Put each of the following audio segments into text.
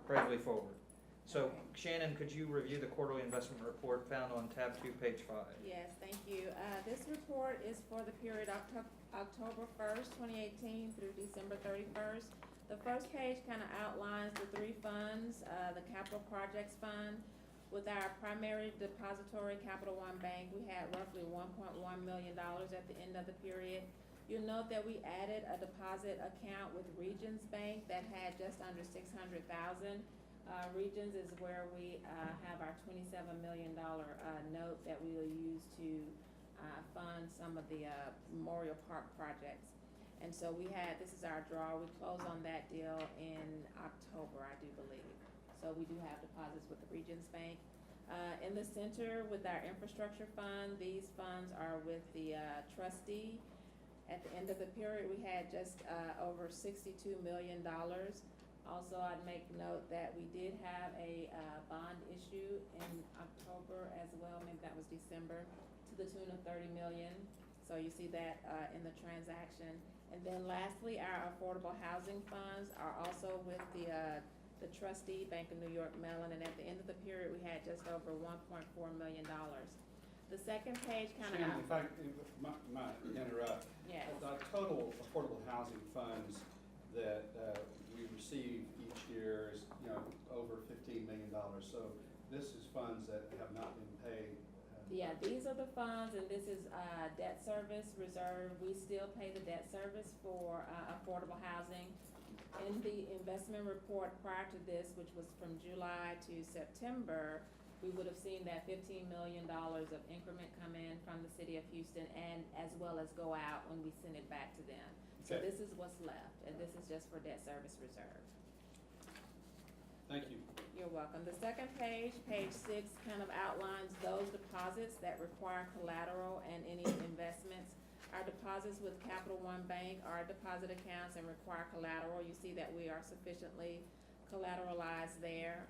bravely forward. So Okay. Shannon, could you review the quarterly investment report found on tab 2, page 5? Yes, thank you. This report is for the period October 1st, 2018 through December 31st. The first page kind of outlines the three funds, the Capital Projects Fund. With our primary depository, Capital One Bank, we had roughly $1.1 million at the end of the period. You'll note that we added a deposit account with Regions Bank that had just under $600,000. Regions is where we have our $27 million note that we will use to fund some of the Memorial Park projects. And so this is our draw. We closed on that deal in October, I do believe. So we do have deposits with the Regions Bank. In the center with our infrastructure fund, these funds are with the trustee. At the end of the period, we had just over $62 million. Also, I'd make note that we did have a bond issue in October as well, maybe that was December, to the tune of $30 million. So you see that in the transaction. And then lastly, our affordable housing funds are also with the trustee, Bank of New York Mellon, and at the end of the period, we had just over $1.4 million. The second page kind of... Shannon, if I might interrupt. Yes. The total affordable housing funds that we receive each year is, over $15 million. So this is funds that have not been paid. Yeah, these are the funds, and this is debt service reserve. We still pay the debt service for affordable housing. In the investment report prior to this, which was from July to September, we would have seen that $15 million of increment come in from the city of Houston, and as well as go out when we send it back to them. So Okay. this is what's left, and this is just for debt service reserve. Thank you. You're welcome. The second page, page 6, kind of outlines those deposits that require collateral and any investments. Our deposits with Capital One Bank are deposit accounts and require collateral. You see that we are sufficiently collateralized there.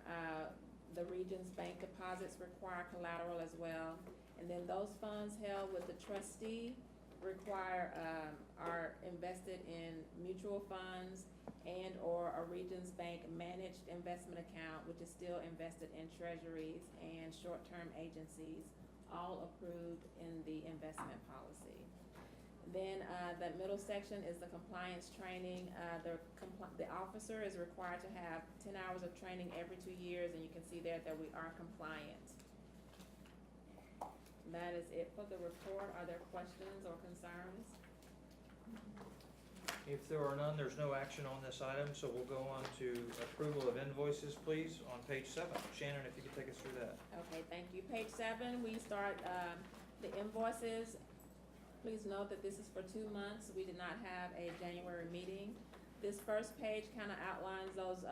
The Regions Bank deposits require collateral as well. And then those funds held with the trustee are invested in mutual funds and or a Regions Bank managed investment account, which is still invested in treasuries and short-term agencies, all approved in the investment policy. Then that middle section is the compliance training. The officer is required to have 10 hours of training every 2 years, and you can see there that we are compliant. That is it for the report. Are there questions or concerns? If there are none, there's no action on this item, so we'll go on to approval of invoices, please, on page 7. Shannon, if you could take us through that. Okay, thank you. Page 7, we start the invoices. Please note that this is for 2 months. We did not have a January meeting. This first page kind of outlines those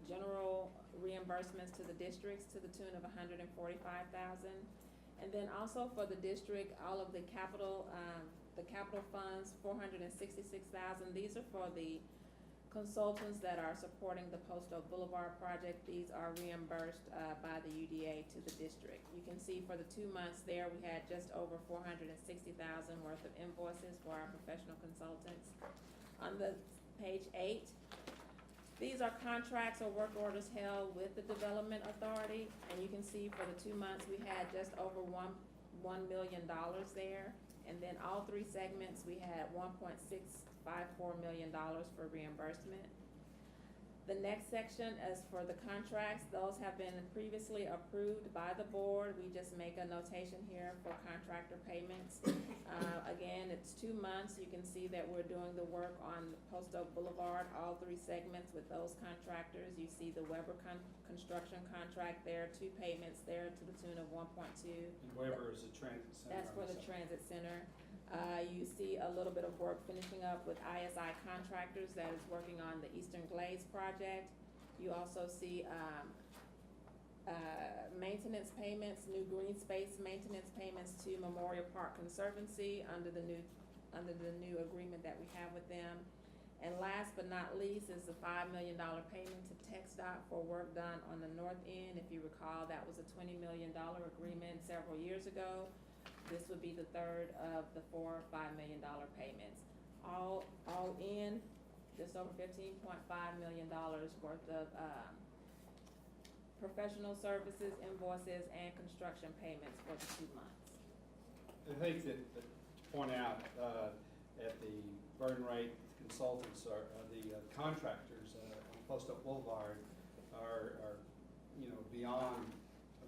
general reimbursements to the districts to the tune of $145,000. And then also for the district, all of the capital funds, $466,000. These are for the consultants that are supporting the Post Oak Boulevard project. These are reimbursed by the UDA to the district. You can see for the 2 months there, we had just over $460,000 worth of invoices for our professional consultants. On the page 8, these are contracts or work orders held with the Development Authority, and you can see for the 2 months we had just over $1 million there. And then all 3 segments, we had $1.654 million for reimbursement. The next section is for the contracts. Those have been previously approved by the board. We just make a notation here for contractor payments. Again, it's 2 months. You can see that we're doing the work on Post Oak Boulevard, all 3 segments with those contractors. You see the Weber construction contract there, 2 payments there to the tune of 1.2. And Weber is a transit center. That's for the transit center. You see a little bit of work finishing up with ISI Contractors that is working on the Eastern Glades project. You also see maintenance payments, new green space maintenance payments to Memorial Park Conservancy under the new agreement that we have with them. And last but not least is the $5 million payment to TxDOT for work done on the north end. If you recall, that was a $20 million agreement several years ago. This would be the third of the 4 $5 million payments. All in, just over $15.5 million worth of professional services, invoices, and construction payments for the 2 months. I think that, to point out, at the burn rate, consultants are, the contractors, on Post Oak Boulevard are, beyond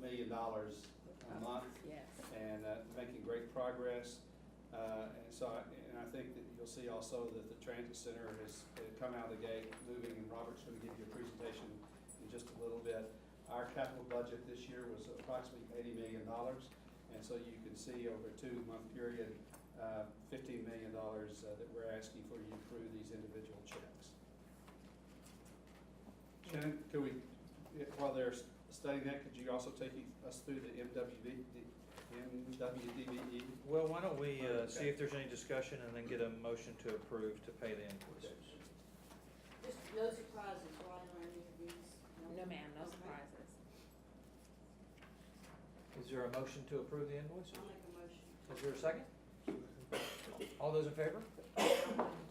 $1 million a month. Yes. And making great progress. And I think that you'll see also that the transit center has come out of the gate moving, and Robert's gonna give you a presentation in just a little bit. Our capital budget this year was approximately $80 million, and so you can see over a 2-month period, $15 million that we're asking for you to approve these individual checks. Shannon, could we, while they're studying that, could you also take us through the MWDBE? Well, why don't we see Okay. if there's any discussion and then get a motion to approve to pay the invoices. Just no surprises, right, on any of these? No, ma'am, no Okay. surprises. Is there a motion to approve the invoices? I'll make a motion. Is there a second? All those in favor?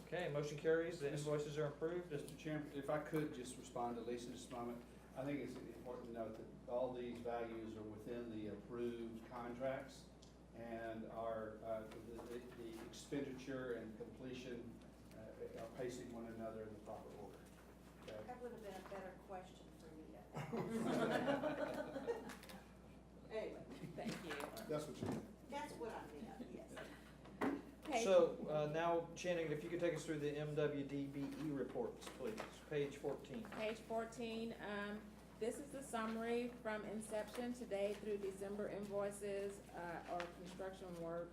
Okay, motion carries, the invoices are approved. Mr. Chairman, if I could just respond to Lisa just a moment. I think it's important to note that all these values are within the approved contracts and are, the expenditure and completion are pacing one another in the proper order. Okay? That would have been a better question for you to ask. Anyway, Thank you. That's what you meant. that's what I meant, yes. Page- So, now Channing, if you could take us through the MWDBE reports, please, page 14. Page 14, this is the summary from inception to date through December invoices, or construction work.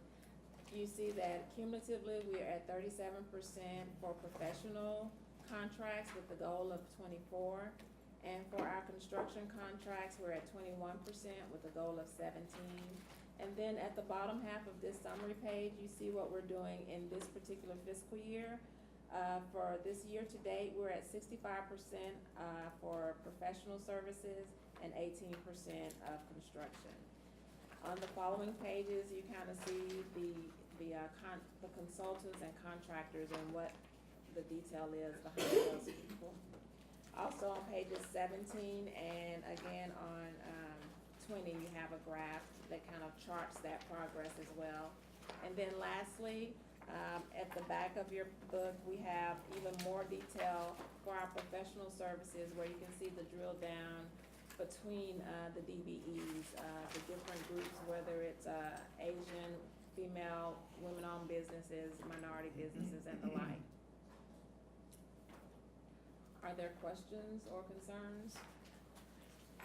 You see that cumulatively, we are at 37% for professional contracts with the goal of 24. And for our construction contracts, we're at 21% with a goal of 17. And then at the bottom half of this summary page, you see what we're doing in this particular fiscal year. For this year to date, we're at 65% for professional services and 18% of construction. On the following pages, you kind of see the consultants and contractors and what the detail is behind those people. Also on pages 17 and again on 20, you have a graph that kind of charts that progress as well. And then lastly, at the back of your book, we have even more detail for our professional services where you can see the drill down between the DBEs, the different groups, whether it's Asian, female, women-owned businesses, minority businesses, and the like. Are there questions or concerns?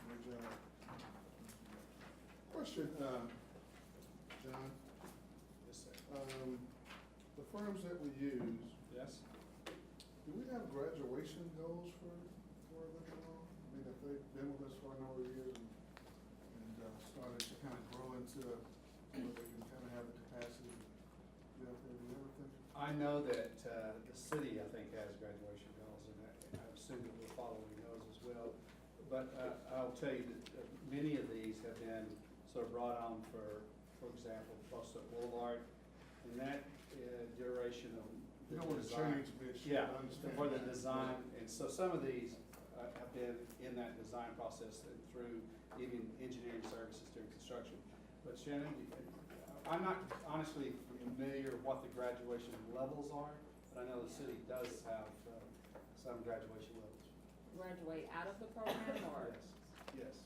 Good job. Question, John, Yes, sir. the firms that we use, Yes? do we have graduation goals for them all? I mean, if they've been with us for a number of years and started to kind of grow into where they can kind of have the capacity to get up there and do everything? I know that the city, I think, has graduation goals, and I assume that we're following those as well. But I'll tell you that many of these have been sort of brought on for example, Post Oak Boulevard, and that duration of You the don't want to design. change, bitch. Yeah, I understand. for the design, and so some of these have been in that design process and through even engineering services during construction. But Shannon, I'm not honestly familiar what the graduation levels are, but I know the city does have some graduation levels. Graduate out of the program or? Yes,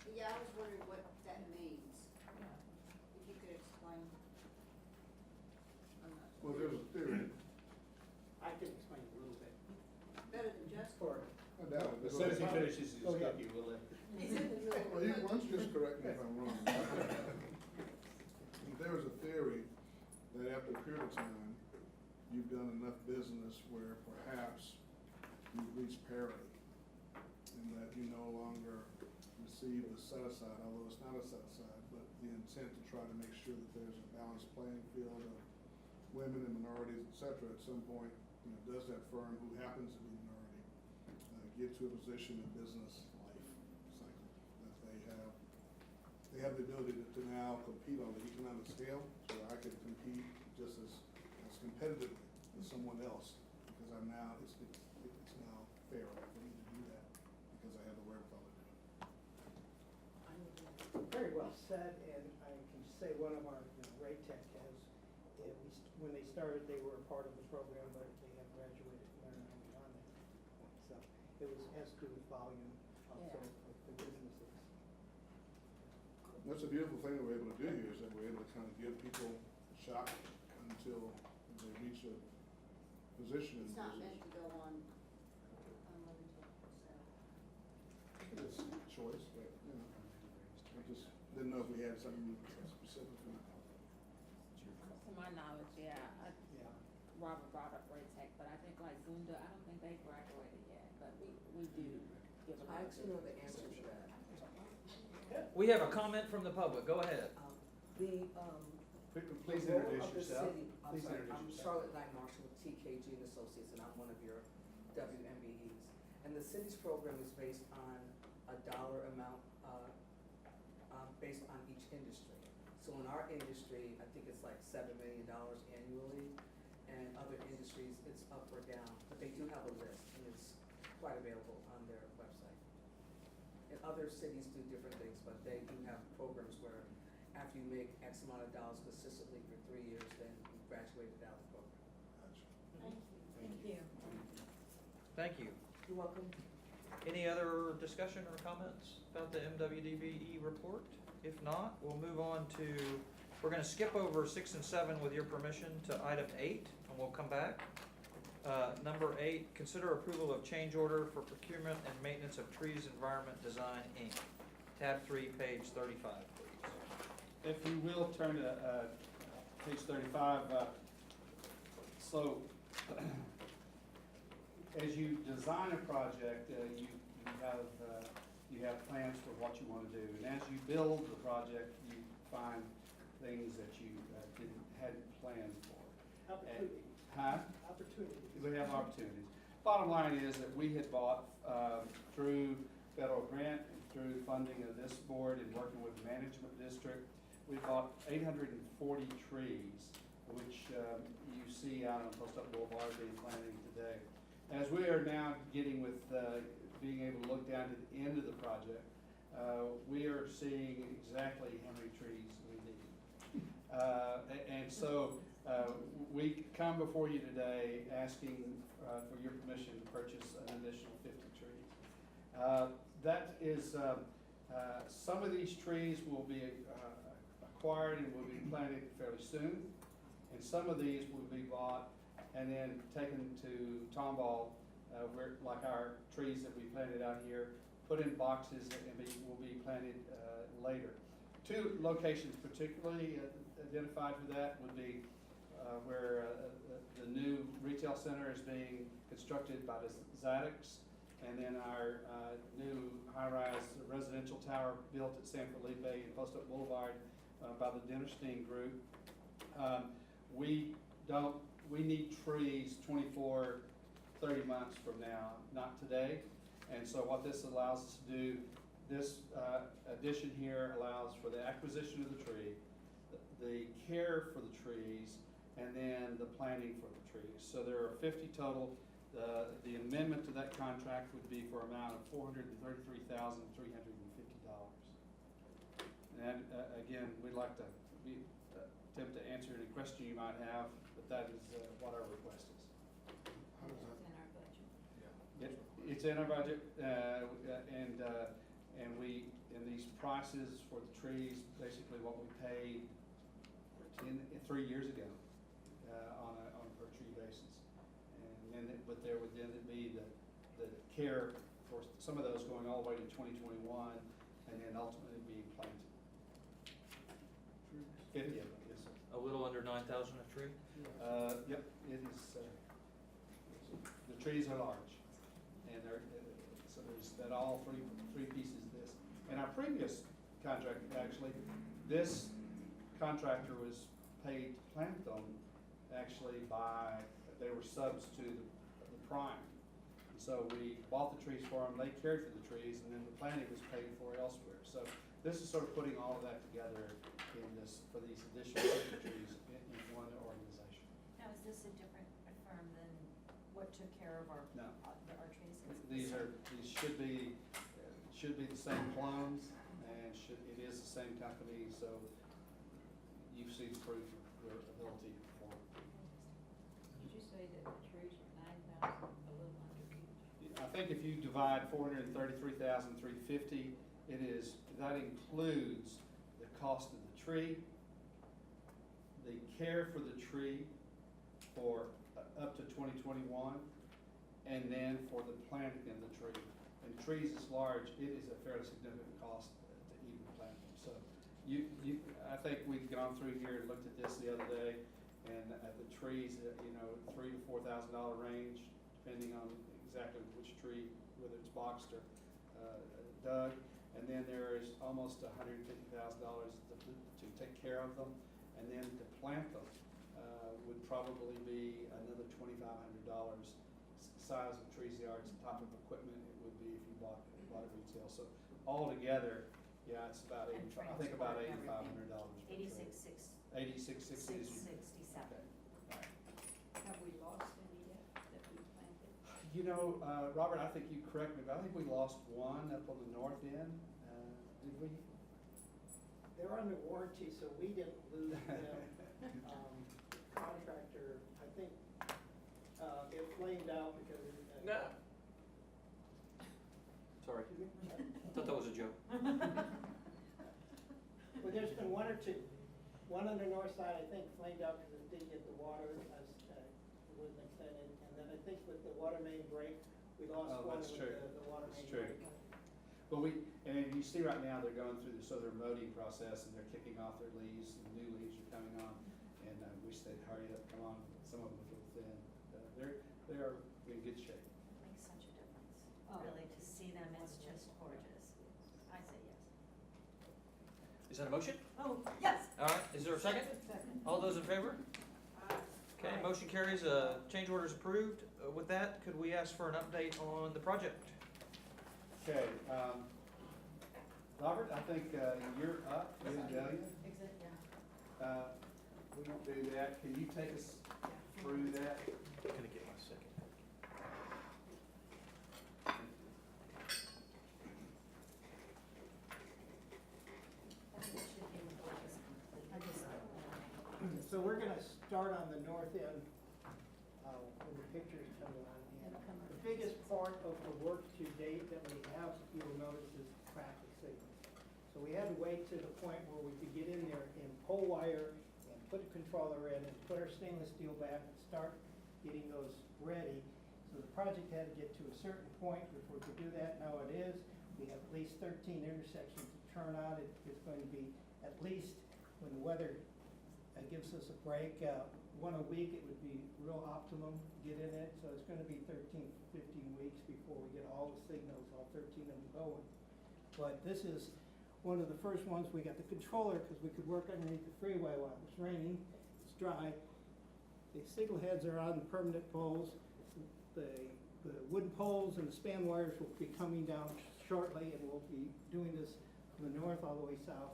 yes. Yeah, I was wondering what that means, if you could explain. I'm not sure. Well, there's a theory. I can explain a little bit. Better than just. For, I doubt it. As soon as he finishes his Go ahead. cookie, we'll let. Well, you, why don't you just correct me if I'm wrong? There is a theory that after a period of time, you've done enough business where perhaps you've reached parity, and that you no longer receive the set-aside, although it's not a set-aside, but the intent to try to make sure that there's a balanced playing field of women and minorities, et cetera. At some point, does that firm, who happens to be a minority, get to a position in business life cycle that they have the ability to now compete on the economic scale, so I can compete just as competitively with someone else, because I'm now, it's now fair for me to do that, because I have the wherewithal to do it. said, and I can say one of our, rate tech has, when they started, they were a part of the program, but they have graduated and are now beyond that point. So it has to do with volume also of the businesses. That's a beautiful thing that we're able to do here, is that we're able to kind of give people a shot until they reach a position in It's the not meant business. to go on unlimited, so. It's a choice, but, I just didn't know if we had something specific. To my knowledge, yeah, Yeah. Robert brought up Ray Tech, but I think like Gunda, I don't think they graduated yet, but we do give a I little actually know bit. the answer to that. We have a comment from the public, go ahead. The, Please the role introduce of the yourself. city, I'm Please sorry, introduce I'm yourself. Charlotte Knight Marshall with TKG and Associates, and I'm one of your WMBEs. And the city's program is based on a dollar amount, based on each industry. So in our industry, I think it's like $7 million annually, and other industries, it's up or down. But they do have a list, and it's quite available on their website. And other cities do different things, but they do have programs where after you make X amount of dollars consistently for 3 years, then you graduated out of the program. Thank you. Thank you. You're welcome. Any other discussion or comments about the MWDBE report? If not, we'll move on to, we're gonna skip over 6 and 7 with your permission to item 8, and we'll come back. Number 8, consider approval of change order for procurement and maintenance of trees environment design, Inc. Tab 3, page 35, please. If you will, turn to page 35. So, as you design a project, you have plans for what you want to do. And as you build the project, you find things that you hadn't planned for. Opportunity. Huh? Opportunity. We have opportunities. Bottom line is that we had bought, through federal grant and through funding of this board and working with the management district, we bought 840 trees, which you see out on Post Oak Boulevard being planted today. As we are now getting with being able to look down to the end of the project, we are seeing exactly how many trees we need. And so we come before you today asking for your permission to purchase an additional 50 trees. That is, some of these trees will be acquired and will be planted fairly soon, and some of these will be bought and then taken to Tomball, where, like our trees that we planted out here, put in boxes and will be planted later. 2 locations particularly identified for that would be where the new retail center is being constructed by the Zaddix, and then our new high-rise residential tower built at San Felipe and Post Oak Boulevard by the Dinnerstein Group. We need trees 24, 30 months from now, not today. And so what this allows us to do, this addition here allows for the acquisition of the tree, the care for the trees, and then the planting for the trees. So there are 50 total. The amendment to that contract would be for an amount of $433,350. And again, we'd like to attempt to answer any question you might have, but that is what our request is. How does that? In our budget. It's in our budget, and these prices for the trees, basically what we paid 3 years ago on a per tree basis. And then, but there would then be the care for some of those going all the way to 2021, and then ultimately being planted. 50 of them, yes, sir. A little under 9,000 a tree? Yep, it is, the trees are large, and so there's that all three pieces of this. In our previous contract, actually, this contractor was paid to plant them, actually they were subs to the prime. And so we bought the trees for them, they cared for the trees, and then the planting was paid for elsewhere. So this is sort of putting all of that together for these additional 50 trees in one organization. Now, is this a different firm than what took care of our, No. our trees? These should be the same clones, and it is the same company, so you've seen proof of their ability to perform. Did you say that the trees were 9,000, a little under each? I think if you divide 433,350, that includes the cost of the tree, the care for the tree for up to 2021, and then for the planting of the tree. And trees is large, it is a fairly significant cost to even plant them. So I think we've gone through here and looked at this the other day, and the trees, $3,000 to $4,000 range, depending on exactly which tree, whether it's boxed or dug. And then there is almost $150,000 to take care of them, and then to plant them would probably be another $2,500. Size of trees yards, type of equipment it would be if you bought it retail. So altogether, yeah, it's about And I think about transport and $8,500. everything. 86,667. Have we lost any yet that we planted? Robert, I think you correct me, but I think we lost one up on the north end. Did we? They're under warranty, so we didn't lose them. Contractor, I think, it flamed out because. No. Sorry, thought that was a joke. Well, there's been one or two. One on the north side, I think, flamed out because it didn't get the water, it wasn't extended. And then I think with the water main break, we lost one That's with true. the water That's main true. break. But and you see right now, they're going through this other mowing process, and they're kicking off their leaves, and new leaves are coming on, and I wish they'd hurry up, come on, some of them are a little thin. They are in good shape. Makes such a difference, Oh. really, to see them, it's just gorgeous. I say yes. Is that a motion? Oh, yes. All right, is there a second? Second. All those in favor? Okay, motion carries, change order is approved. With that, could we ask for an update on the project? Okay, Robert, I think you're up, you and Delia. Exit, yeah. We won't do that. Can you take us through that? Can I get my second? I think it should be before this complete. I just. So we're gonna start on the north end, when the pictures come on. And It'll come the up. biggest part of the work to date that we have, you'll notice, is traffic signals. So we had to wait to the point where we could get in there and pull wire and put a controller in and put our stainless steel back and start getting those ready. So the project had to get to a certain point before we could do that. Now it is. We have at least 13 intersections to turn on. It's going to be at least, when the weather gives us a break, one a week, it would be real optimum to get in it. So it's going to be 13, 15 weeks before we get all the signals, all 13 of them going. But this is one of the first ones. We got the controller because we could work underneath the freeway while it was raining. It's dry. The signal heads are on the permanent poles. The wooden poles and the span wires will be coming down shortly, and we'll be doing this from the north all the way south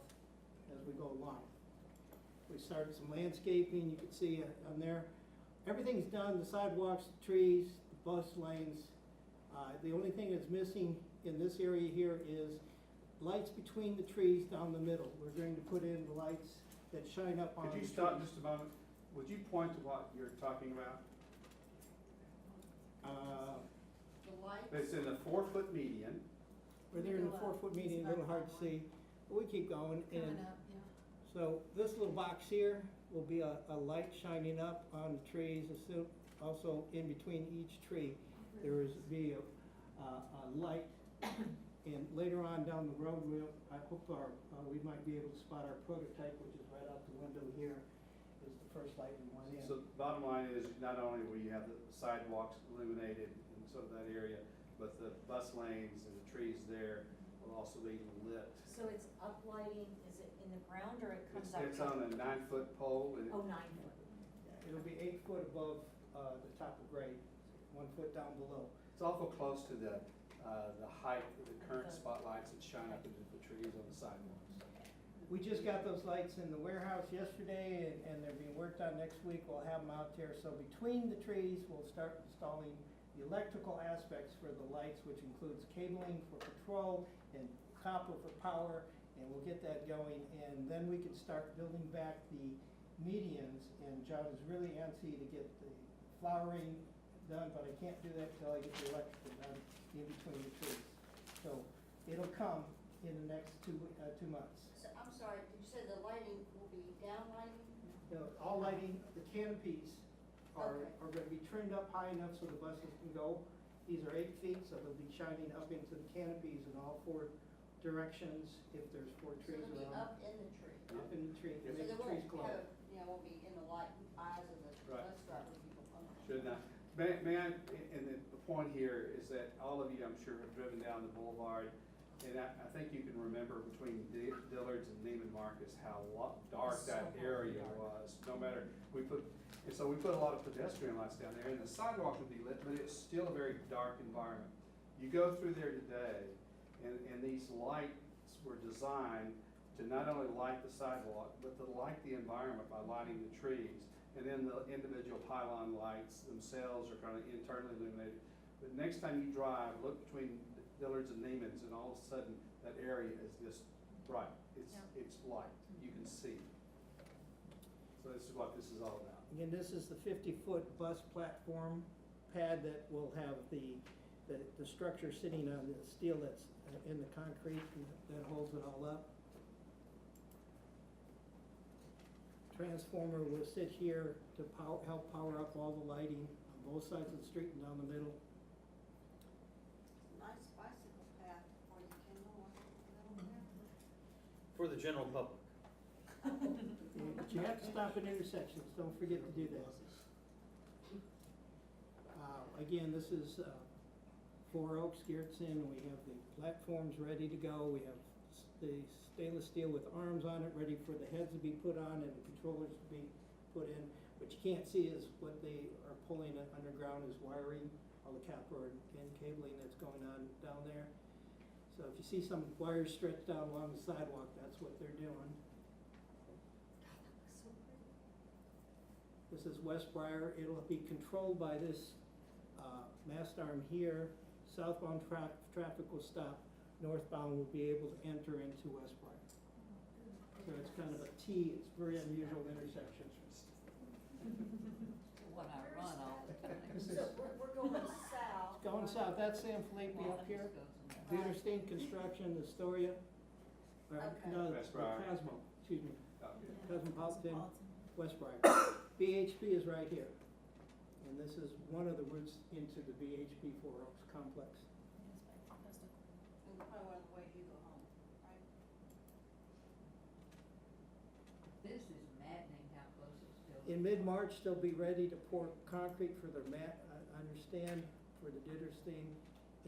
as we go along. We started some landscaping, you can see on there. Everything's done, the sidewalks, the trees, the bus lanes. The only thing that's missing in this area here is lights between the trees down the middle. We're going to put in the lights that shine up on the Could you trees. stop just a moment? Would you point to what you're talking about? The lights. It's in the 4-foot median. Where they're in the 4-foot median, a little hard to see, but we keep going. And Coming up, yeah. so this little box here will be a light shining up on the trees. Also in between each tree, there is be a light. And later on down the road, I hope we might be able to spot our prototype, which is right out the window here, is the first light we want in. So the bottom line is, not only will you have the sidewalks illuminated in some of that area, but the bus lanes and the trees there will also be lit. So it's uplighting, is it in the ground or it comes up? It's on a 9-foot pole, and Oh, 9 foot. It'll be 8 foot above the top of grade, 1 foot down below. it's awful close to the height of the current spotlights that shine up into the trees on the sidewalks. We just got those lights in the warehouse yesterday, and they're being worked on next week. We'll have them out there. So between the trees, we'll start installing the electrical aspects for the lights, which includes cabling for control and copper for power and we'll get that going, and then we can start building back the medians, and John is really antsy to get the flowering done, but I can't do that until I get the electrical done in between the trees. So it'll come in the next 2 months. So, I'm sorry, did you say the lighting will be down lighting? All lighting, the canopies are Okay. gonna be trimmed up high enough so the buses can go. These are 8 feet, so they'll be shining up into the canopies in all 4 directions if there's 4 So trees it'll be around. up in the tree? Up in the tree, Yes. make So the they trees won't glow. have, won't be in the light, eyes of the Right. bus driver people. Okay. Should not. May I, and the point here is that all of you, I'm sure, have driven down the boulevard, and I think you can remember between Dillard's and Neiman Marcus how dark that area was. No matter, and so we put a lot of pedestrian lights down there, and the sidewalk would be lit, but it's still a very dark environment. You go through there today, and these lights were designed to not only light the sidewalk, but to light the environment by lighting the trees. And then the individual pylon lights themselves are kind of internally illuminated. But next time you drive, look between Dillard's and Neiman's, and all of a sudden, that area is just bright. It's light, you can see. So this is what this is all about. Again, this is the 50-foot bus platform pad that will have the structure sitting on the steel that's in the concrete that holds it all up. Transformer will sit here to help power up all the lighting on both sides of the street and down the middle. Nice bicycle path before you came on. For the general public. But you have to stop at intersections, don't forget to do that. Again, this is 4 Oaks, Geertsen, we have the platforms ready to go, we have the stainless steel with arms on it, ready for the heads to be put on and the controllers to be put in. What you can't see is what they are pulling underground is wiring, all the copper and cabling that's going on down there. So if you see some wires stretched out along the sidewalk, that's what they're doing. This is West Briar. It'll be controlled by this mast arm here. Southbound traffic will stop. Northbound will be able to enter into West Briar. So it's kind of a T. It's very unusual intersection. When I run all the time. This So is we're going south. going south. That's San Felipe up here. Petersteen Construction, Astoria. Okay. No, West Briar. Cosmo, excuse me. Okay. Cosmopolitan, West Briar. BHP is right here. And this is one of the routes into the BHP 4 Oaks complex. And probably one of the way you go home, right? This is maddening how close it's still. In mid-March, they'll be ready to pour concrete for their I understand, for the Ditterstein.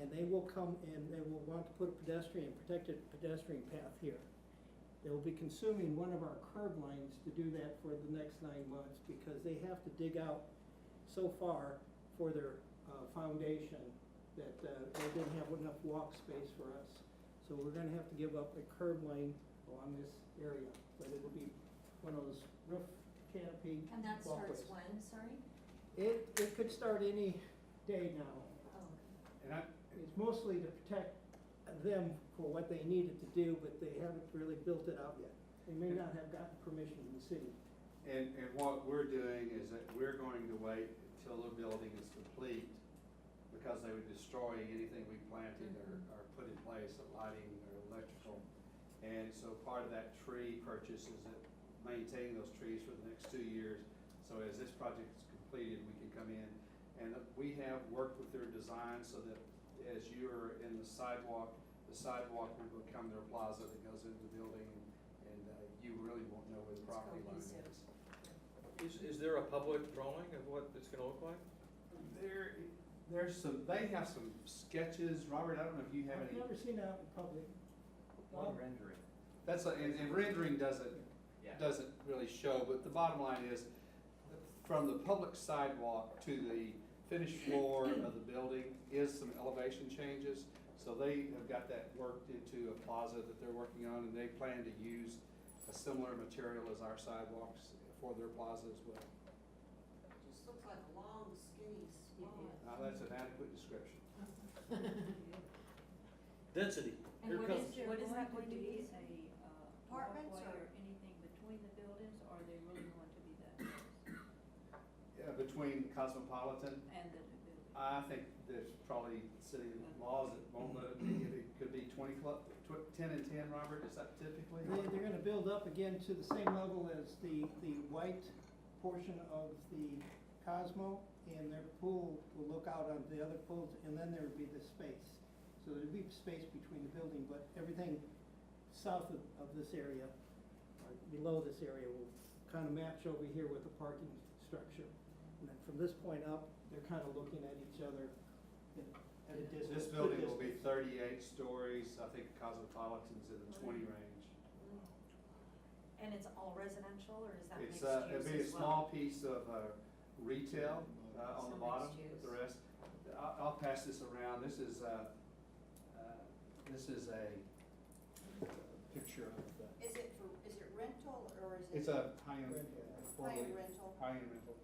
And they will come and they will want to put a protected pedestrian path here. They will be consuming one of our curb lines to do that for the next 9 months because they have to dig out so far for their foundation that they didn't have enough walk space for us. So we're gonna have to give up a curb lane along this area, but it'll be one of those roof canopy And that starts walkways. when, sorry? It could start any day now. Oh, And It's mostly to protect them for what they needed to do, but they haven't really built it out yet. They may not have gotten permission from the city. And what we're doing is that we're going to wait until the building is complete, because they would destroy anything we planted or put in place, of lighting or electrical. And so part of that tree purchase is that maintaining those trees for the next 2 years. So as this project is completed, we can come in, and we have worked with their design so that as you're in the sidewalk will become their plaza that goes into the building, and you really won't know where the property line is. Is there a public drawing of what it's gonna look like? They have some sketches, Robert, I don't know if you have I've any. never seen it out in public. One rendering. And rendering doesn't really show, but the bottom line is, from the public sidewalk to the finished floor of the building is some elevation changes. So they have got that worked into a plaza that they're working on, and they plan to use a similar material as our sidewalks for their plaza as well. Just looks like a long, skinny spot. Now, that's an adequate description. Density, And here what comes. is there What is going that to going to be? be? apartments walkway or? or anything between the buildings, or are they really going to be that close? Yeah, between Cosmopolitan, And the new building? I think there's probably city laws that won't let it be, it could be 10 and 10, Robert, is that typically? They're gonna build up again to the same level as the white portion of the Cosmo, and their pool will look out on the other pools, and then there would be the space. So there'd be space between the building, but everything south of this area, or below this area, will kind of match over here with the parking structure. And then from this point up, they're kind of looking at each other at a distance. This building will be 38 stories, I think Cosmopolitan's in the 20 range. And it's all residential, or is that It's, mixed use as well? it'll be a small piece of retail on the So bottom, mixed with the use. rest. I'll pass this around, this is a picture of the, Is it rental or is it? it's a high-end, High-end rental? high-end rental.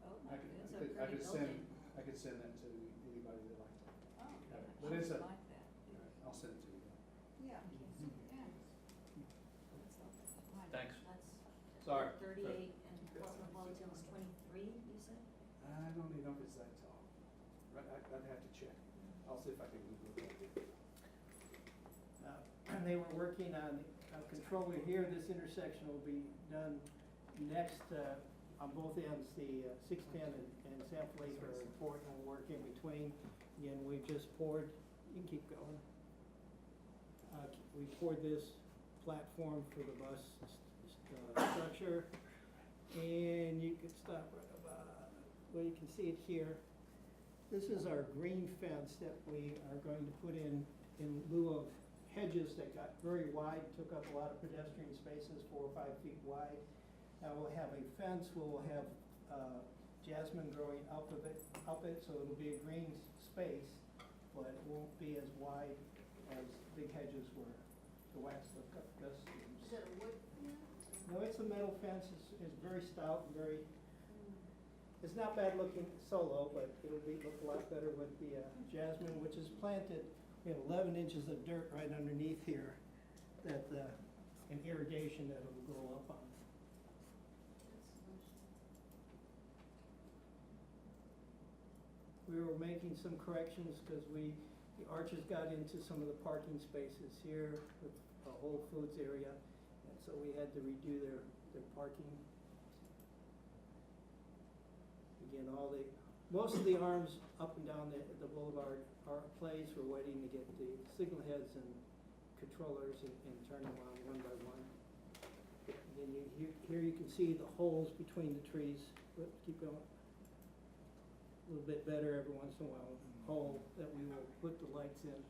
Oh, I my could, goodness, I it's could, a I pretty could send, building. I could send that to anybody that likes it. Oh, Yeah, gosh, but it's I a- like that. I'll send it to you. Yeah. Yeah. Thanks. Sorry. 38 and Cosmopolitan is 23, you said? I don't even know if it's that tall. Right, I'd have to check. I'll see if I can Google it. And they were working on a controller here. This intersection will be done next, on both ends. The 610 and San Felipe are important, and we'll work in between. Again, we've just poured, you can keep going. We poured this platform for the bus structure. And you can stop right about, well, you can see it here. This is our green fence that we are going to put in lieu of hedges that got very wide, took up a lot of pedestrian spaces, 4 or 5 feet wide. Now we'll have a fence, we'll have jasmine growing up it, so it'll be a green space, but it won't be as wide as big hedges were. The wax look up this. Is it a wood fence? No, it's a metal fence, it's very stout and very, it's not bad looking solo, but it'll look a lot better with the jasmine, which is planted. We have 11 inches of dirt right underneath here that, and irrigation that it'll grow up on. We were making some corrections because the arches got into some of the parking spaces here with a Whole Foods area. And so we had to redo their parking. Again, most of the arms up and down the boulevard are placed. We're waiting to get the signal heads and controllers and turn them on one by one. And then here you can see the holes between the trees. Keep going. A little bit better every once in a while, hole that we will put the lights in.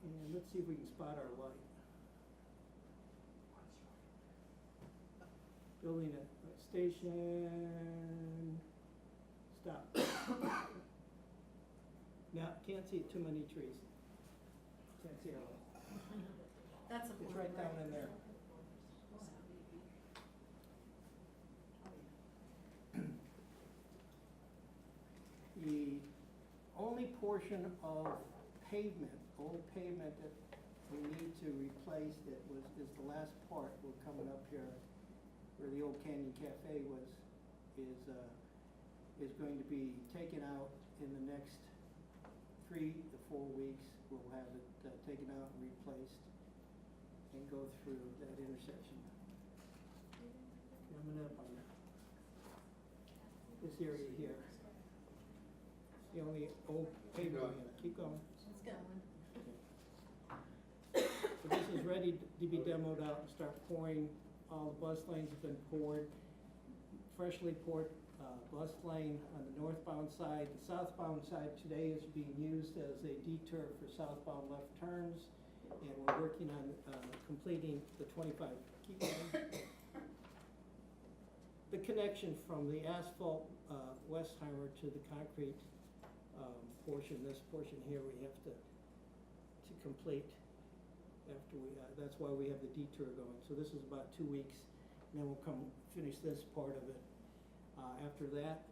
And let's see if we can spot our light. Building a station, stop. Now, can't see too many trees. Can't see our light. That's a It's right down in there. The only portion of pavement, old pavement that we need to replace is the last part. We're coming up here where the old Canyon Cafe was, is going to be taken out in the next 3 to 4 weeks. We'll have it taken out and replaced and go through that intersection. Coming up on this area here. The only old pavement in it. Keep going. It's going. So this is ready to be demoed out and start pouring. All the bus lanes have been poured. Freshly poured bus lane on the northbound side. The southbound side today is being used as a detour for southbound left turns. And we're working on completing the 25. Keep going. The connection from the asphalt Westheimer to the concrete portion, this portion here, we have to complete after that's why we have the detour going. So this is about 2 weeks, and then we'll come finish this part of it. After that,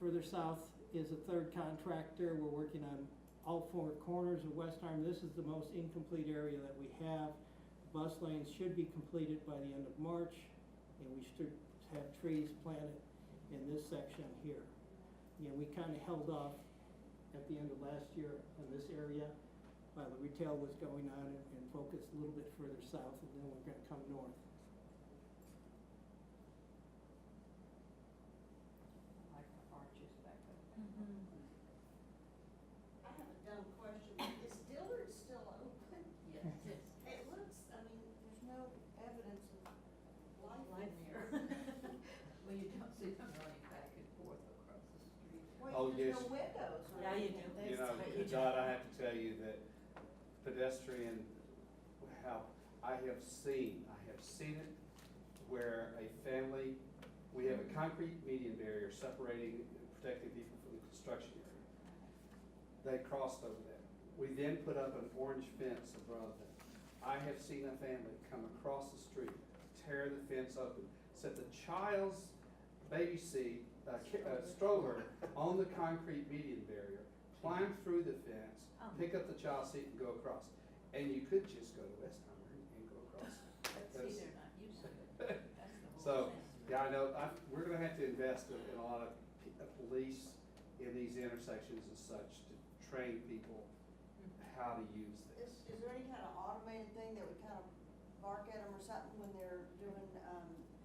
further south is a third contractor. We're working on all four corners of West Arm. This is the most incomplete area that we have. Bus lanes should be completed by the end of March, and we should have trees planted in this section here. You know, we kinda held off at the end of last year in this area while the retail was going on and focused a little bit further south, and then we're gonna come north. I like the arches back up. I have a dumb question, is Dillard still open? Yes. It looks, I mean, there's no evidence of life in there. Well, you don't see them running back and forth across the street. Oh, Wait, there's yes. no windows or Yeah, you anything. do. You know, Dot, I have to tell you that pedestrian, how, I have seen it where a family, we have a concrete median barrier separating, protecting people from the construction area. They crossed over that. We then put up an orange fence above them. I have seen a family come across the street, tear the fence open, set the child's baby seat, stroller on the concrete median barrier, climb through the fence, pick up the child's seat and go across. And you could just go to Westheimer and go across. But see, they're not used to it. That's the whole So, thing. yeah, I know, we're gonna have to invest in a lot of police in these intersections and such to train people how to use this. Is there any kind of automated thing that would kind of bark at them or something when they're doing,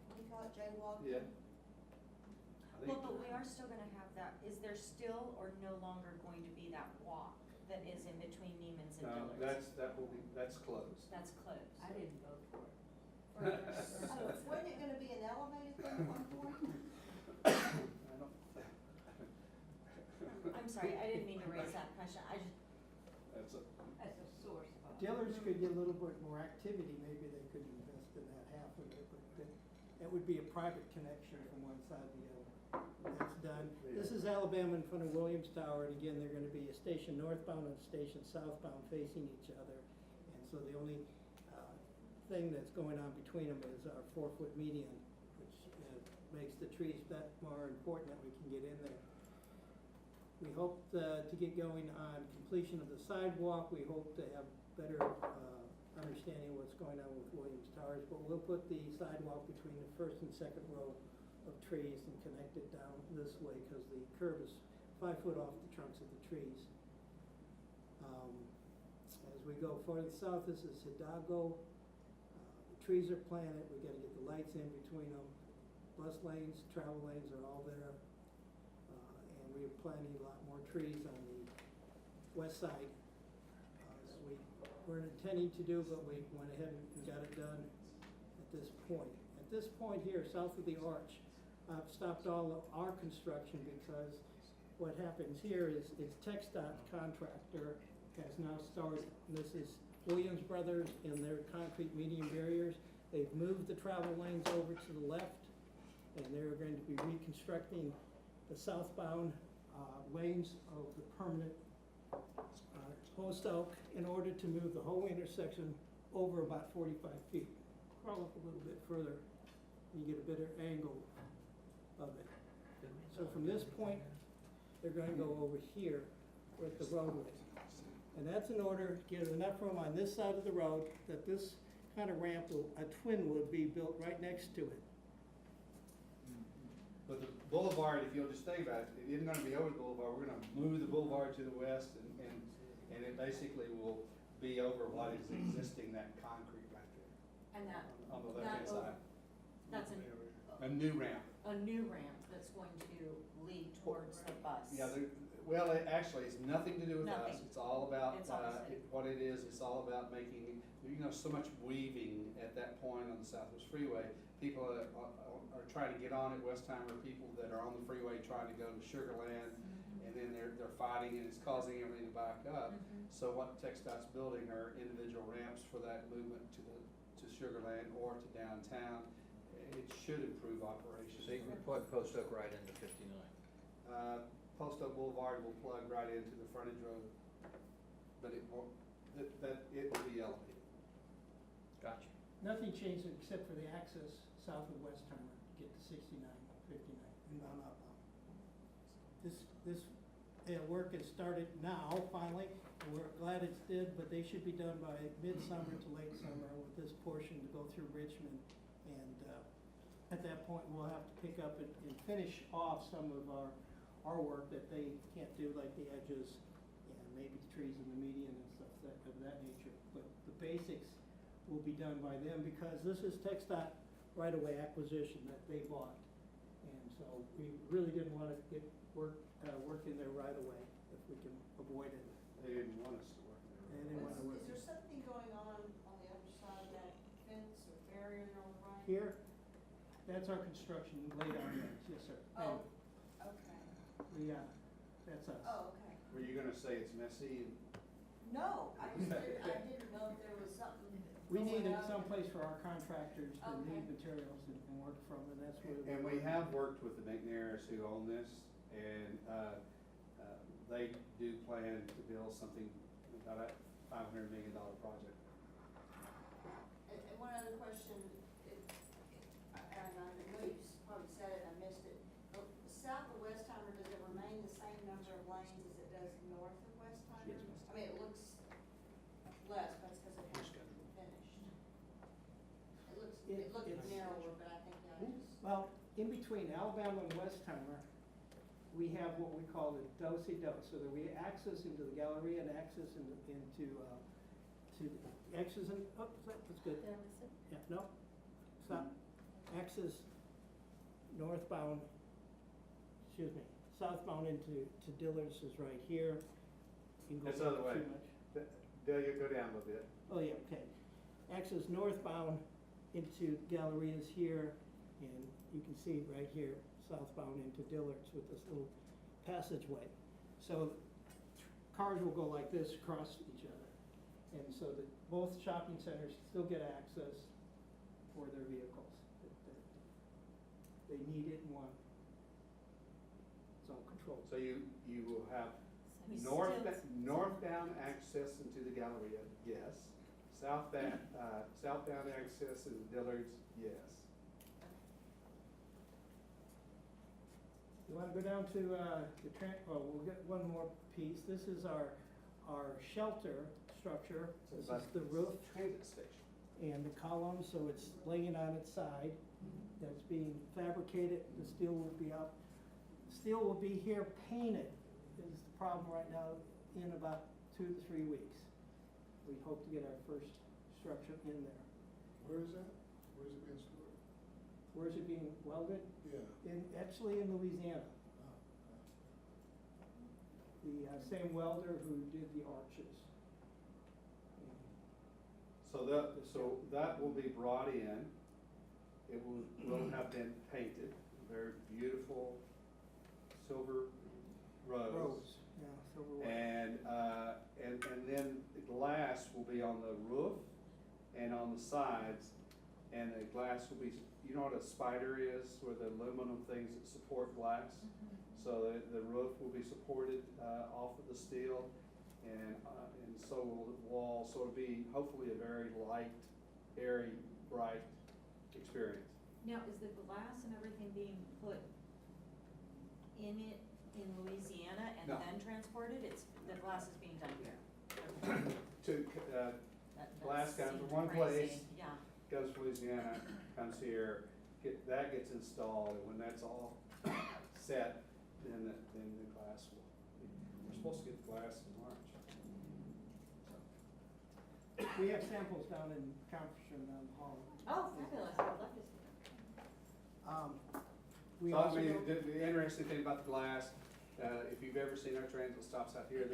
what do you call it, jaywalking? Yeah. I think- Well, but we are still gonna have that, is there still or no longer going to be that walk that is in between Neiman's and No, Dillard's? that's closed. That's closed. I didn't vote for it. So wasn't it gonna be an elevated thing at one point? I don't- I'm sorry, I didn't mean to raise that question, I just, That's a, As a sore spot. Dillard's could get a little bit more activity, maybe they could invest in that half of it, but that would be a private connection from one side to the other. That's done. This is Alabama in front of Williams Tower, and again, they're gonna be a station northbound and a station southbound facing each other. And so the only, thing that's going on between them is our 4-foot median, which, makes the trees that more important that we can get in there. We hope, to get going on completion of the sidewalk. We hope to have better, understanding of what's going on with Williams Towers, but we'll put the sidewalk between the first and second row of trees and connect it down this way, because the curb is 5 foot off the trunks of the trees. As we go farther south, this is Hidalgo. The trees are planted, we gotta get the lights in between them. Bus lanes, travel lanes are all there. And we are planting a lot more trees on the west side, that we weren't intending to do, but we went ahead and got it done at this point. At this point here, south of the arch, I've stopped all of our construction because what happens here is TxDOT contractor has now started. This is Williams Brothers and their concrete median barriers. They've moved the travel lanes over to the left, and they're going to be reconstructing the southbound lanes of the permanent post oak in order to move the whole intersection over about 45 feet. Crawl up a little bit further, and you get a better angle of it. So from this point, they're going to go over here with the roadway. And that's in order to get enough room on this side of the road that this kind of ramp will, a twin would be built right next to it. but the boulevard, if you'll just think about it, it isn't gonna be over the boulevard, we're gonna move the boulevard to the west and it basically will be over what is existing, that concrete right there and that, on the left-hand that, side. that's A new ramp. a new ramp that's going to lead towards the bus. Yeah, well, actually, it's nothing to do with us, Nothing. it's all about, It's all the same. what it is, it's all about making, so much weaving at that point on the Southwest Freeway. People are trying to get on at Westheimer, people that are on the freeway trying to go to Sugar Land, and then they're fighting and it's causing everything to back up. So what TxDOT's building are individual ramps for that movement to Sugar Land or to downtown. It should improve operations. So you can plug Post Oak right into 59. Post Oak Boulevard will plug right into the frontage road, but it won't, it will be elevated. Gotcha. Nothing changed except for the access south of Westheimer to get to 69, 59, and on up. This work has started now, finally, and we're glad it's did, but they should be done by midsummer to late summer with this portion to go through Richmond. And at that point, we'll have to pick up and finish off some of our work that they can't do, like the edges and maybe the trees in the median and stuff of that nature. But the basics will be done by them because this is TxDOT right-of-way acquisition that they bought. And so we really didn't want to get work in there right away if we can avoid it. They didn't want us to work there. They didn't want to work. Is there something going on the other side of that fence or barrier on the right? Here, that's our construction laid on there, yes, sir. Oh, okay. That's us. Oh, okay. Were you gonna say it's messy and? No, I just didn't, I didn't know if there was something. We going needed on. someplace for our contractors to Okay. need materials and work from, and that's where. And we have worked with the McNairs who own this, and they do plan to build something about a $500 million project. And one other question, and I know you probably said it, I missed it, but south of Westheimer, does it remain the same number of lanes as it does north of Westheimer? Yes, ma'am. I mean, it looks less, but it's because it hasn't been finished. It looks It's- narrower, but I think that is. Well, in between Alabama and Westheimer, we have what we call the do-si-do, so that we access into the Galleria and access into access in, oh, that's good. Yeah, no, stop. Access northbound, excuse me, southbound into Dillard's is right here. You can go That's the other back way. too much. Delia, go down a little bit. Oh, yeah, okay. Access northbound into Galleria's here, and you can see right here, southbound into Dillard's with this little passageway. So cars will go like this across each other. And so that both shopping centers still get access for their vehicles. They need it and want it. It's all controlled. So you will have We northbound access into the Galleria, yes. Southbound access into Dillard's, yes. You wanna go down to, we'll get one more piece. This is our shelter structure. This is the roof Transit station. and the columns, so it's laying on its side. That's being fabricated, the steel will be up. Steel will be here painted, is the problem right now, in about 2 to 3 weeks. We hope to get our first structure in there. Where is that? Where is it being stored? Where's it being welded? Yeah. Actually in Louisiana. The same welder who did the arches. So that will be brought in. It will have been painted, very beautiful silver rose. Yeah, silver white. And then the glass will be on the roof and on the sides, and the glass will be, you know what a spider is, where the aluminum things that support glass? So the roof will be supported off of the steel, and so will the wall, so it'll be hopefully a very light, airy, bright experience. Now, is the glass and everything being put in it in Louisiana and No. then transported? The glass is being done here? That Glass comes seemed from one crazy. place. Yeah. Goes to Louisiana, comes here, that gets installed, and when that's all set, then the glass will, we're supposed to get the glass in March. We have samples down in conference room down the hall. Oh, fabulous, I'd love to see that. We So, also I mean, go- the interesting thing about the glass, if you've ever seen our transit stops out here, it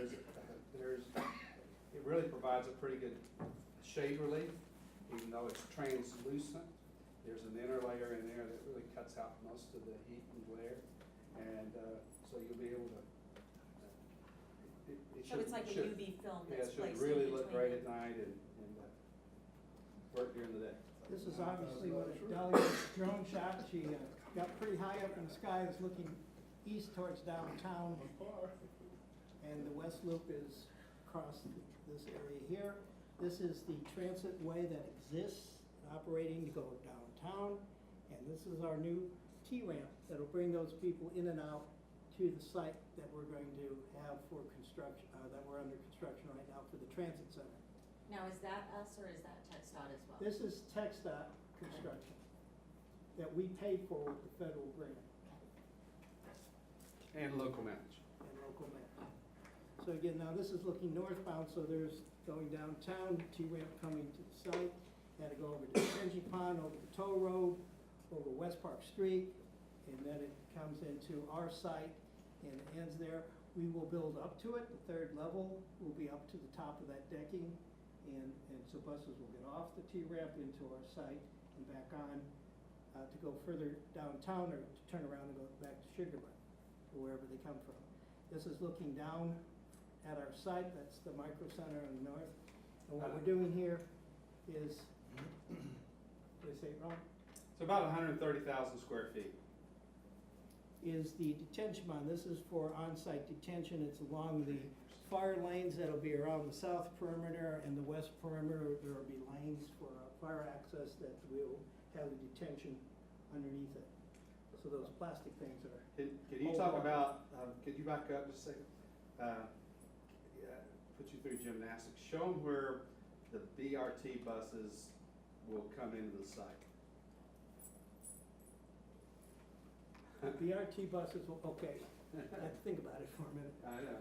really provides a pretty good shade relief, even though it's translucent. There's an inner layer in there that really cuts out most of the heat and glare, and so you'll be able to. So it's like a UV film Yeah, that's it should placed in really between. look great at night and work during the day. This is obviously what Dahlia's drone shot. She got pretty high up in the sky, is looking east towards downtown. And the west loop is across this area here. This is the transit way that exists, operating to go downtown. And this is our new T-ramp that'll bring those people in and out to the site that we're going to have for construction, that we're under construction right now for the transit center. Now, is that us or is that TxDOT as well? This is TxDOT construction that we paid for with the federal grant And local match. and local match. So again, now this is looking northbound, so there's going downtown, T-ramp coming to the site, had to go over to Kenji Pond, over the toll road, over West Park Street, and then it comes into our site and it ends there. We will build up to it, the third level will be up to the top of that decking, and so buses will get off the T-ramp into our site and back on to go further downtown or to turn around and go back to Sugar Butt, or wherever they come from. This is looking down at our site, that's the micro center in the north. And what we're doing here is, did I say it wrong? It's about 130,000 square feet. Is the detention pond. This is for on-site detention. It's along the fire lanes that'll be around the south perimeter and the west perimeter. There will be lanes for fire access that will have the detention underneath it. So those plastic things are. Can you talk about, could you back up just a second? Yeah, put you through gymnastics. Show them where the BRT buses will come into the site. BRT buses, okay, I have to think about it for a minute. I know.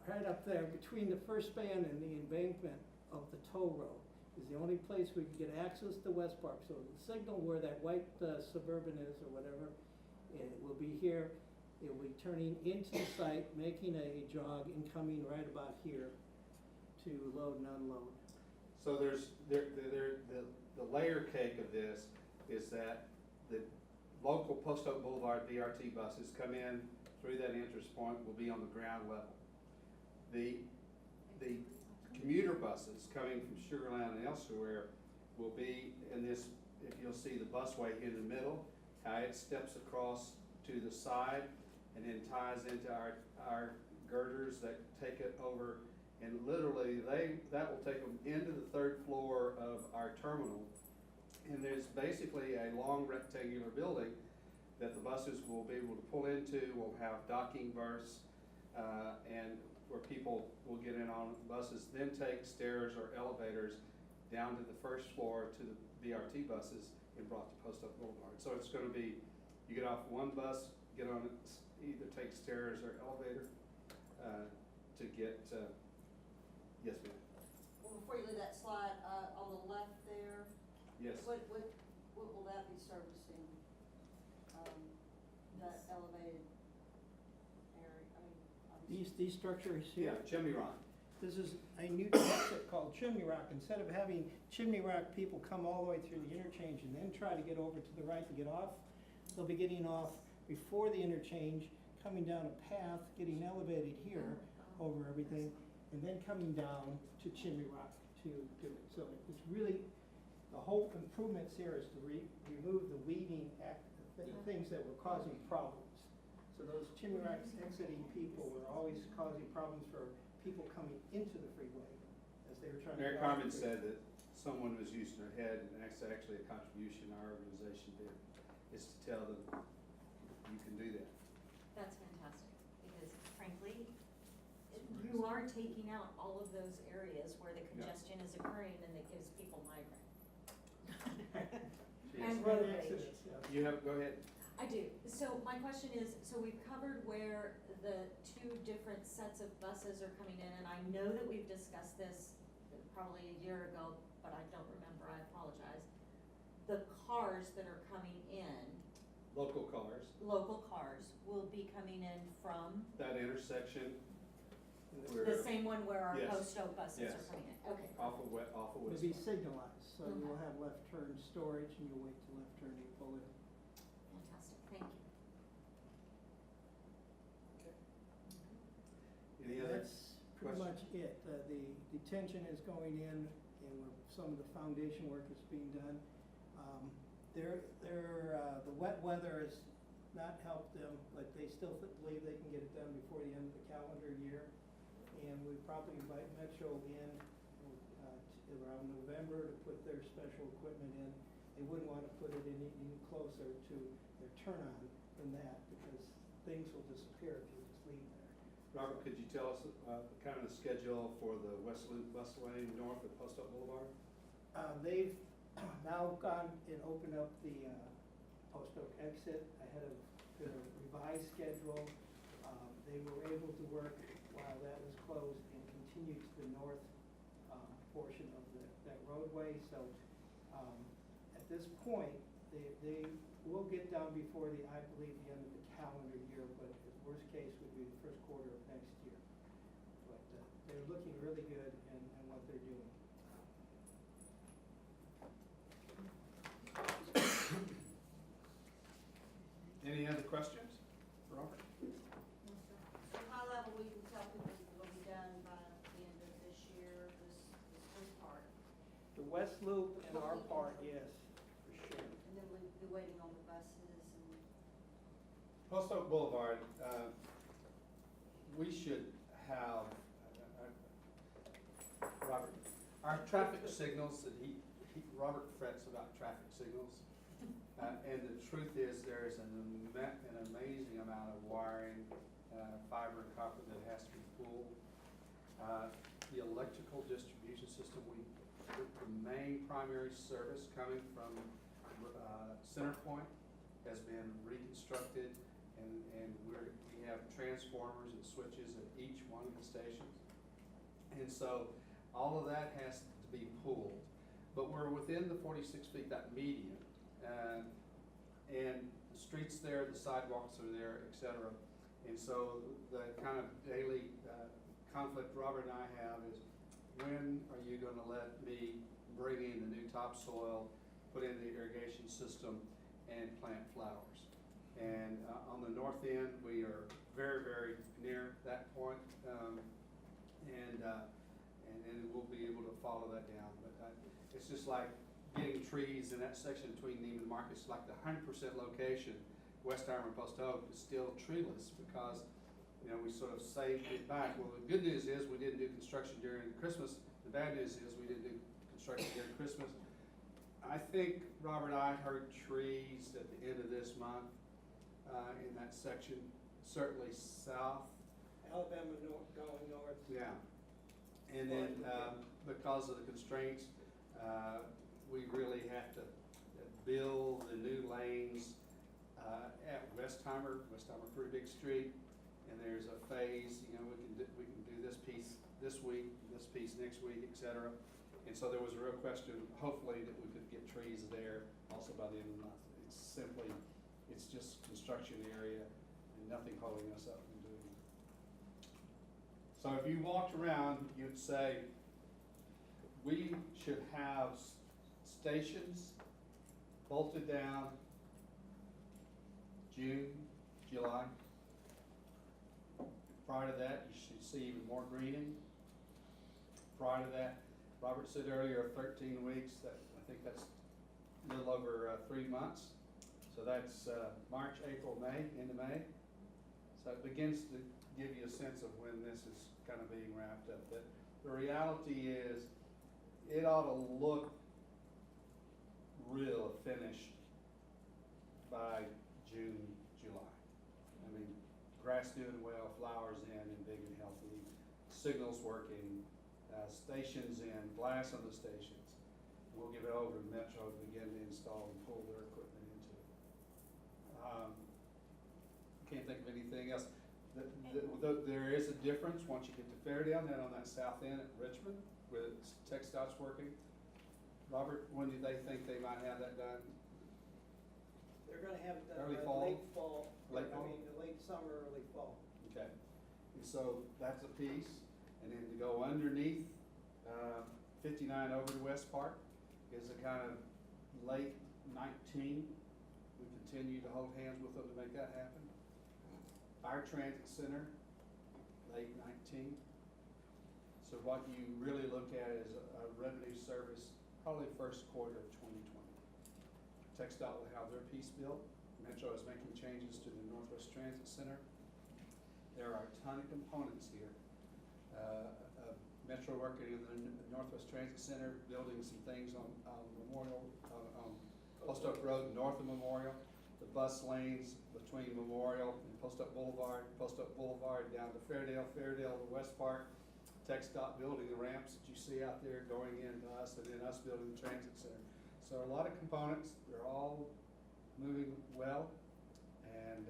Right up there, between the first span and the embankment of the toll road is the only place we can get access to West Park. So the signal where that white Suburban is or whatever, it will be here. It will be turning into the site, making a jog and coming right about here to load and unload. So there's, the layer cake of this is that the local Post Oak Boulevard BRT buses come in through that entrance point, will be on the ground level. The commuter buses coming from Sugar Land and elsewhere will be in this, if you'll see the busway in the middle, how it steps across to the side and then ties into our girders that take it over, and literally that will take them into the third floor of our terminal. And there's basically a long rectangular building that the buses will be able to pull into. We'll have docking berths, and where people will get in on buses, then take stairs or elevators down to the first floor to the BRT buses and brought to Post Oak Boulevard. So it's gonna be, you get off one bus, get on it, either take stairs or elevator to get, yes ma'am? Well, before you leave that slide, on the left there, Yes. what will that be servicing? That elevated area, I mean, obviously. These structures here. Yeah, Chimney Rock. This is a new concept called Chimney Rock. Instead of having Chimney Rock people come all the way through the interchange and then try to get over to the right to get off, they'll be getting off before the interchange, coming down a path, getting elevated here over everything, and then coming down to Chimney Rock to do it. So it's really, the whole improvements here is to remove the weeding things that were causing problems. So those Chimney Rocks exiting people were always causing problems for people coming into the freeway as they were trying to. Mayor Carmen said that someone was using her head, and that's actually a contribution our organization did, is to tell them, you can do that. That's fantastic, because frankly, you are taking out all of those areas where the congestion is occurring and it gives people migraine. Yes. And Road road rage. accidents, yeah. You have, go ahead. I do. So my question is, so we've covered where the two different sets of buses are coming in, and I know that we've discussed this probably a year ago, but I don't remember, I apologize. The cars that are coming in, Local cars, will be coming in from that intersection the where, same one where our Yes. Post Oak buses are Yes. coming in? Okay. off of West It'll be Park. signalized, so you will Okay. have left turn storage and you'll wait till left turn to pull in. Fantastic, thank you. Any other? That's pretty much it. The detention is going in and some of the foundation work is being done. The wet weather has not helped them, but they still believe they can get it done before the end of the calendar year. And we probably invite Metro in around November to put their special equipment in. They wouldn't want to put it in any closer to their turn on than that because things will disappear if you just leave there. Robert, could you tell us kind of the schedule for the West Loop bus lane north of Post Oak Boulevard? They've now gone and opened up the Post Oak exit ahead of their revised schedule. They were able to work while that was closed and continue to the north portion of that roadway. So at this point, they will get done before I believe, the end of the calendar year, but the worst case would be the first quarter of next year. But they're looking really good in what they're doing. Any other questions for Robert? So high level, we can tell people it'll be done by the end of this year, this first part. The West Loop and our part, yes, for sure. And then we'll be waiting on the buses and. Post Oak Boulevard, we should have, Robert, our traffic signals that Robert frets about traffic signals. And the truth is, there is an amazing amount of wiring, fiber and copper that has to be pulled. The electrical distribution system, the main primary service coming from Center Point has been reconstructed, and we have transformers and switches at each one of the stations. And so all of that has to be pulled. But we're within the 46 feet, that median. And the streets there, the sidewalks are there, et cetera. And so the kind of daily conflict Robert and I have is, when are you gonna let me bring in the new topsoil, put in the irrigation system, and plant flowers? And on the north end, we are very, very near that point. And we'll be able to follow that down. But it's just like getting trees in that section between Neiman Marcus, like the 100% location, Westheimer and Post Oak is still treeless because, we sort of saved it back. Well, the good news is we didn't do construction during Christmas. The bad news is we didn't do construction during Christmas. I think, Robert, I heard trees at the end of this month in that section, certainly south. Alabama going north. Yeah. And then because of the constraints, we really have to build the new lanes at Westheimer, pretty big street, and there's a phase, we can do this piece this week, this piece next week, et cetera. And so there was a real question, hopefully, that we could get trees there also by the end of the month. It's just construction area and nothing holding us up from doing it. So if you walked around, you'd say, we should have stations bolted down June, July. Prior to that, you should see even more greening. Prior to that, Robert said earlier 13 weeks, I think that's a little over 3 months. So that's March, April, May, into May. So it begins to give you a sense of when this is kind of being wrapped up. But the reality is, it ought to look real finished by June, July. I mean, grass doing well, flowers in and big and healthy, signals working, stations in, glass on the stations. We'll give it over to Metro to begin to install and pull their equipment into it. Can't think of anything else. There is a difference once you get to Fairdale, then on that south end at Richmond, where TxDOT's working. Robert, when do they think they might have that done? They're gonna have it done Early by fall? late fall. Late fall? Late summer, early fall. Okay, and so that's a piece, and then to go underneath 59 over to West Park is a kind of late 19. We continue to hold hands with them to make that happen. Our transit center, late 19. So what you really look at is a revenue service, probably first quarter of 2020. TxDOT will have their piece built. Metro is making changes to the Northwest Transit Center. There are a ton of components here. Metro working in the Northwest Transit Center, building some things on Memorial, on Post Oak Road, north of Memorial. the bus lanes between Memorial and Post Oak Boulevard down to Fairdale, Fairdale to West Park, TxDOT building the ramps that you see out there going into us, and then us building the transit center. So a lot of components, they're all moving well, and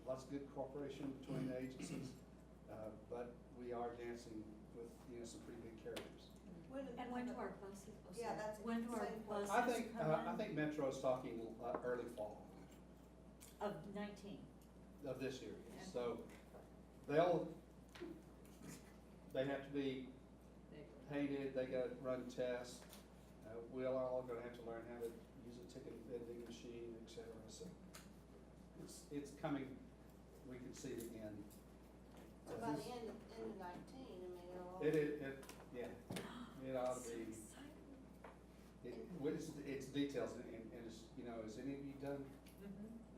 lots of good cooperation between the agencies, but we are dancing with, some pretty big carriers. And when do our buses, Yeah, that's when do our the same place. buses come in? I think Metro's talking early fall Of 19. of this year, Okay. so they have to be painted, they gotta run tests. We're all gonna have to learn how to use a ticket vending machine, et cetera, so it's coming, we can see the end. So by the end of 19, I mean, it'll all. Yeah, it ought to So be, exciting. it's details, and it's, has any of you done,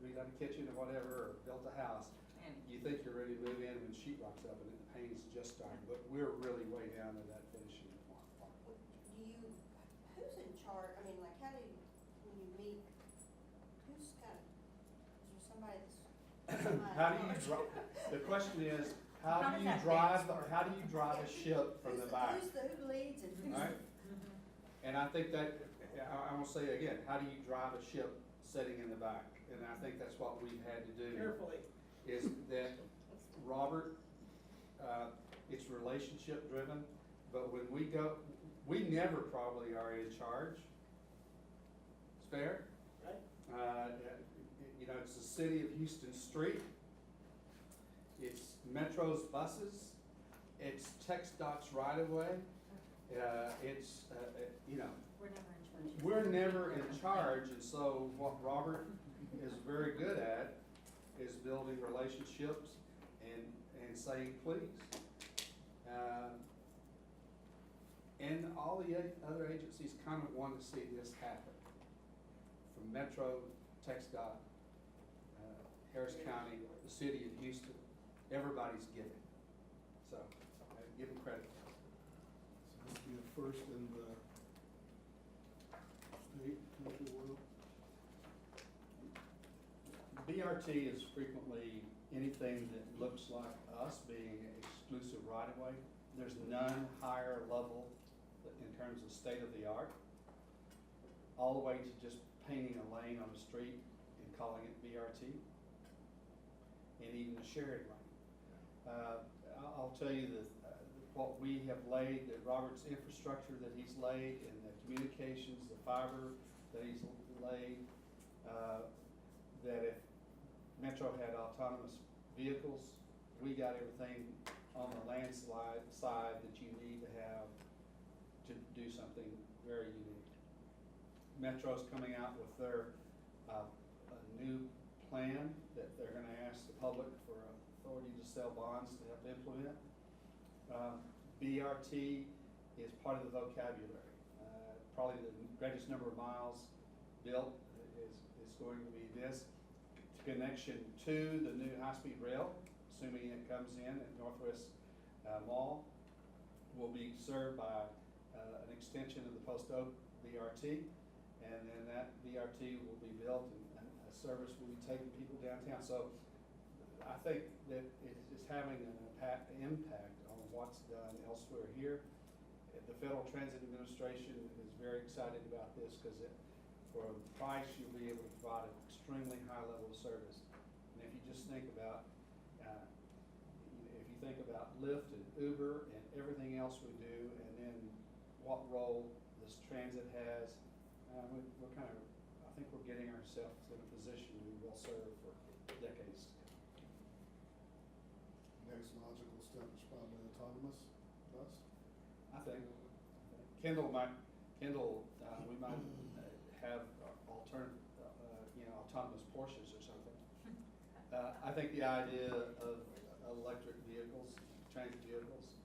redone a kitchen or whatever, or built a house? You think you're ready to move in when sheet rock's up and the paint's just starting, but we're really way down to that finishing part. Who's in charge, I mean, like, how do you, when you meet, who's got, is there somebody that's? How do you the question is, how How do does you that drive, dance work? how do you drive a ship from the back? Who leads and who's? Right? And I think that, I'm gonna say again, how do you drive a ship sitting in the back? And I think that's what we've had to do. Carefully. Is that Robert, it's relationship driven, but when we go, we never probably are in charge. It's fair? Right. It's the city of Houston Street. It's Metro's buses. It's TxDOT's right of way. We're never in charge. We're never in charge, and so what Robert is very good at is building relationships and saying please. And all the other agencies kind of want to see this happen. From Metro, TxDOT, Harris County, the city of Houston, everybody's giving. So, give them credit. So this will be a first in the state, country, world. BRT is frequently anything that looks like us being exclusive right-of-way. There's none higher level in terms of state of the art, all the way to just painting a lane on a street and calling it BRT, and even a shared lane. I'll tell you that what we have laid, that Robert's infrastructure that he's laid, and the communications, the fiber that he's laid, that if Metro had autonomous vehicles, we got everything on the landslide side that you need to have to do something very unique. Metro's coming out with their a new plan that they're gonna ask the public for authority to sell bonds to help implement. BRT is part of the vocabulary. Probably the greatest number of miles built is going to be this. Connection to the new high-speed rail, assuming it comes in at Northwest Mall, will be served by an extension of the Post Oak BRT, and then that BRT will be built and a service will be taking people downtown. So I think that it's having an impact on what's done elsewhere here. The Federal Transit Administration is very excited about this because for a price, you'll be able to provide an extremely high level of service. And if you just think about, Lyft and Uber and everything else we do, and then what role this transit has, we're kind of, I think we're getting ourselves in a position to be well served for decades to come. Next logical step is probably autonomous bus. I think Kendall, we might have autonomous Porsches or something. I think the idea of electric vehicles, transit vehicles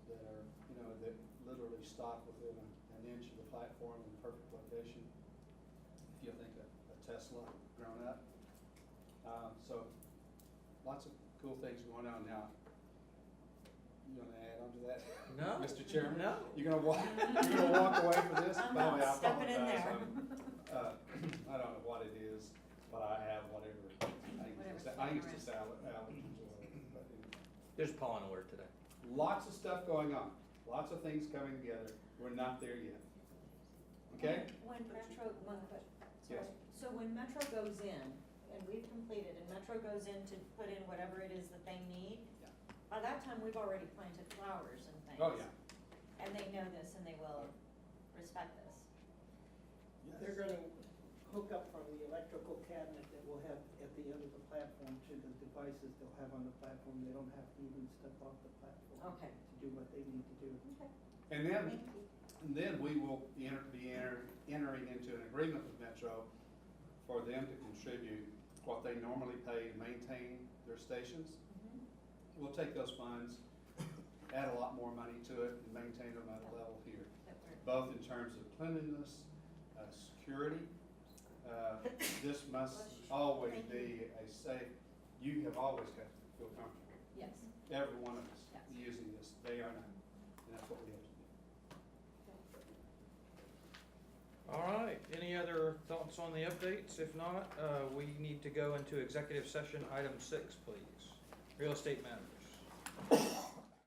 that are, that literally stop within an inch of the platform in the perfect location. If you think a Tesla grown up. So lots of cool things going on now. You want to add on to that? No. Mr. Chairman? No. You're gonna walk away from this? I'm By the way, I not stepping in apologize. there. I don't know what it is. but I have whatever. I used to sell allergies or whatever, but anyway. There's pollen alert today. Lots of stuff going on, lots of things coming together. We're not there yet. Okay? When Metro, one quick, sorry. Yes. So when Metro goes in, and we've completed, and Metro goes in to put in whatever it is that they need, Yeah. by that time, we've already planted flowers and things. Oh, yeah. And they know this and they will respect this. They're gonna hook up from the electrical cabinet that we'll have at the end of the platform to the devices they'll have on the platform. They don't have to even step off the platform. Okay. To do what they need to do. Okay. And then, Thank you. we will entering into an agreement with Metro for them to contribute what they normally pay to maintain their stations. Mhm. We'll take those funds, add a lot more money to it, and maintain them at a level here, That we're- both in terms of cleanliness, security. This must always Thank be a safe, you have always got to feel comfortable. Yes. Every one of us Yes. using this, they are not, and that's what we have to do. All right, any other thoughts on the updates? If not, we need to go into executive session, item 6, please. Real estate matters.